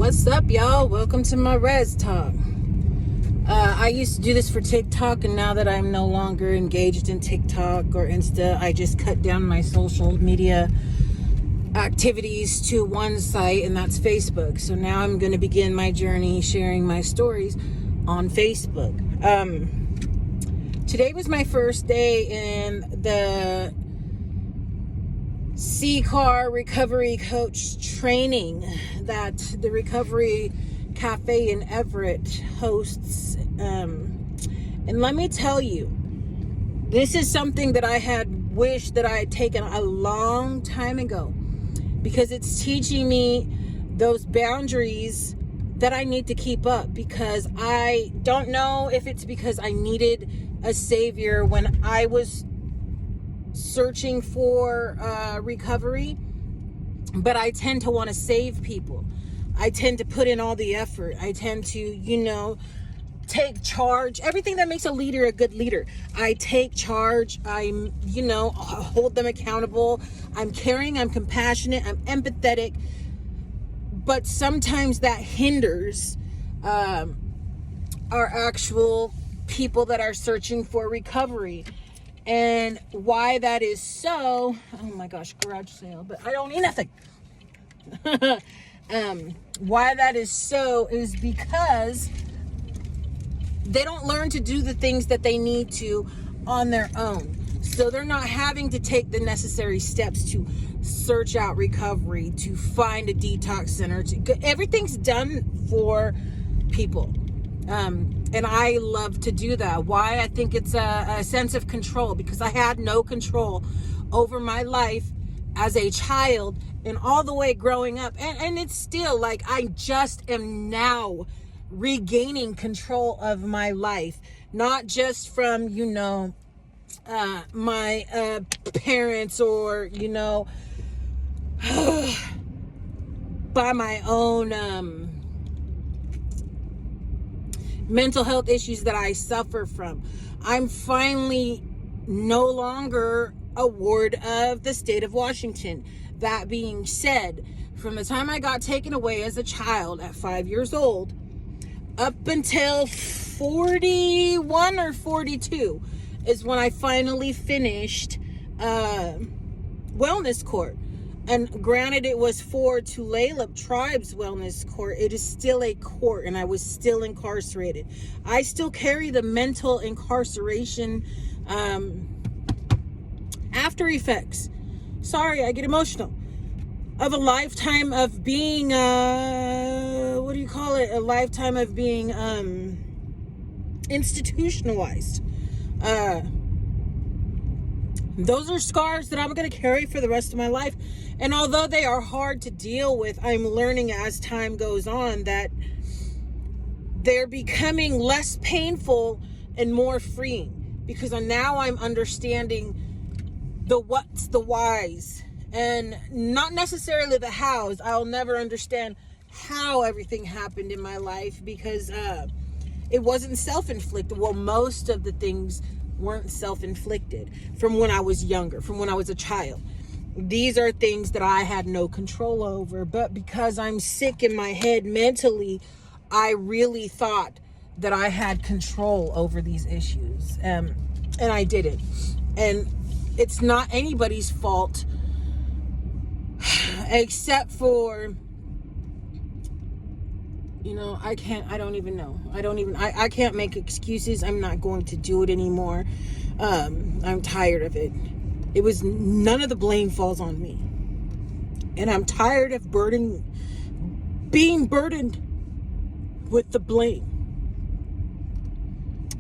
What's up, y'all? Welcome to my Res Talk. I used to do this for TikTok, and now that I'm no longer engaged in TikTok or Insta, I just cut down my social media activities to one site, and that's Facebook. So now I'm going to begin my journey sharing my stories on Facebook. Today was my first day in the C-Car Recovery Coach training that the Recovery Cafe in Everett hosts. And let me tell you, this is something that I had wished that I had taken a long time ago, because it's teaching me those boundaries that I need to keep up, because I don't know if it's because I needed a savior when I was searching for recovery, but I tend to want to save people. I tend to put in all the effort. I tend to, take charge. Everything that makes a leader a good leader. I take charge. I'm, hold them accountable. I'm caring. I'm compassionate. I'm empathetic. But sometimes that hinders our actual people that are searching for recovery. And why that is so, oh my gosh, garage sale, but I don't need nothing. Why that is so is because they don't learn to do the things that they need to on their own. So they're not having to take the necessary steps to search out recovery, to find a detox center. Everything's done for people. And I love to do that. Why? I think it's a sense of control, because I had no control over my life as a child and all the way growing up. And it's still like I just am now regaining control of my life, not just from, my parents or, by my own mental health issues that I suffer from. I'm finally no longer a ward of the state of Washington. That being said, from the time I got taken away as a child at 5 years old up until 41 or 42 is when I finally finished wellness court. And granted, it was for Tulalip Tribe's wellness court. It is still a court, and I was still incarcerated. I still carry the mental incarceration after effects. Sorry, I get emotional. Of a lifetime of being, a lifetime of being institutionalized. Those are scars that I'm going to carry for the rest of my life. And although they are hard to deal with, I'm learning as time goes on that they're becoming less painful and more freeing, because now I'm understanding the what's, the whys, and not necessarily the hows. I'll never understand how everything happened in my life, because it wasn't self-inflicted. Well, most of the things weren't self-inflicted from when I was younger, from when I was a child. These are things that I had no control over, but because I'm sick in my head mentally, I really thought that I had control over these issues, and I didn't. And it's not anybody's fault except for, I can't make excuses. I'm not going to do it anymore. I'm tired of it. None of the blame falls on me. And I'm tired of being burdened with the blame.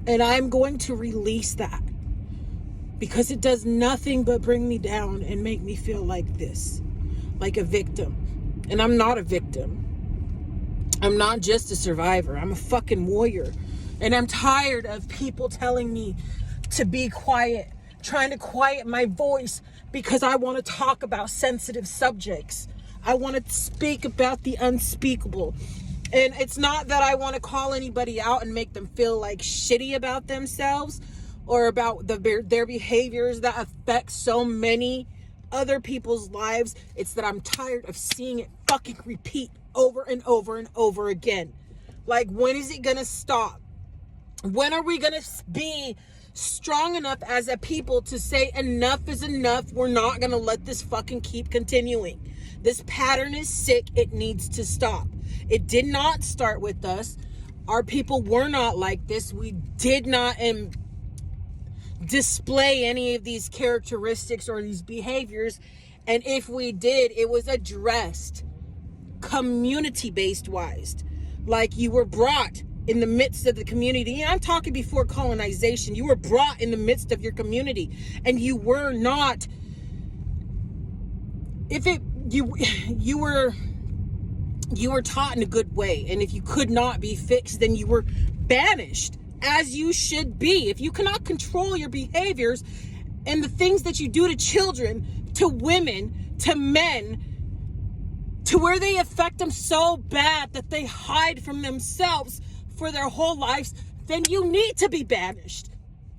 And I'm going to release that, because it does nothing but bring me down and make me feel like this, like a victim. And I'm not a victim. I'm not just a survivor. I'm a fucking warrior. And I'm tired of people telling me to be quiet, trying to quiet my voice because I want to talk about sensitive subjects. I want to speak about the unspeakable. And it's not that I want to call anybody out and make them feel like shitty about themselves or about their behaviors that affect so many other people's lives. It's that I'm tired of seeing it fucking repeat over and over and over again. Like, when is it gonna stop? When are we gonna be strong enough as a people to say enough is enough? We're not gonna let this fucking keep continuing. This pattern is sick. It needs to stop. It did not start with us. Our people were not like this. We did not display any of these characteristics or these behaviors. And if we did, it was addressed community-based wise. Like, you were brought in the midst of the community. I'm talking before colonization. You were brought in the midst of your community, and you were not, you were taught in a good way. And if you could not be fixed, then you were banished, as you should be. If you cannot control your behaviors and the things that you do to children, to women, to men, to where they affect them so bad that they hide from themselves for their whole lives, then you need to be banished.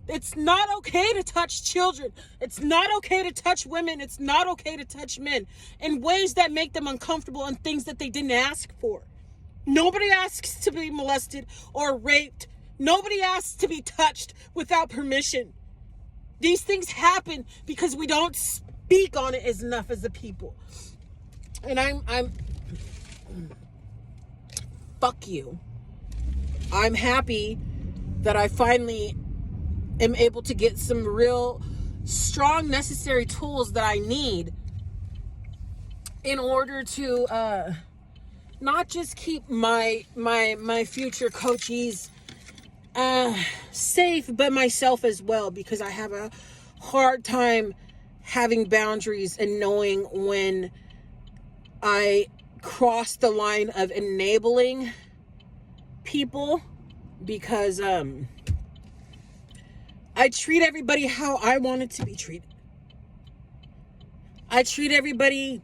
It's not okay to touch children. It's not okay to touch women. It's not okay to touch men in ways that make them uncomfortable and things that they didn't ask for. Nobody asks to be molested or raped. Nobody asks to be touched without permission. These things happen because we don't speak on it as enough as a people. And I'm fuck you. I'm happy that I finally am able to get some real strong necessary tools that I need in order to not just keep my future coachees safe, but myself as well, because I have a hard time having boundaries and knowing when I cross the line of enabling people, because I treat everybody how I wanted to be treated. I treat everybody,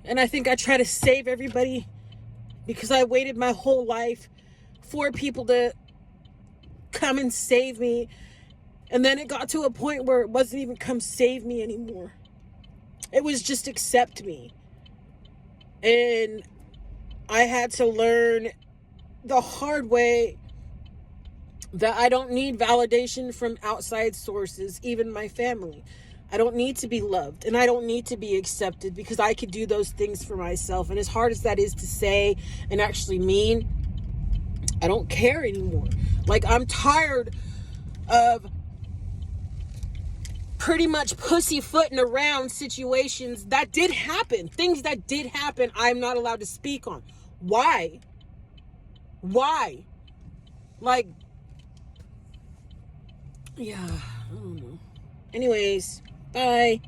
and I think I try to save everybody, because I waited my whole life for people to come and save me. And then it got to a point where it wasn't even come save me anymore. It was just accept me. And I had to learn the hard way that I don't need validation from outside sources, even my family. I don't need to be loved, and I don't need to be accepted, because I could do those things for myself. And as hard as that is to say and actually mean, I don't care anymore. Like, I'm tired of pretty much pussyfooting around situations that did happen. Things that did happen, I'm not allowed to speak on. Why? Why? Like, yeah, I don't know. Anyways, bye.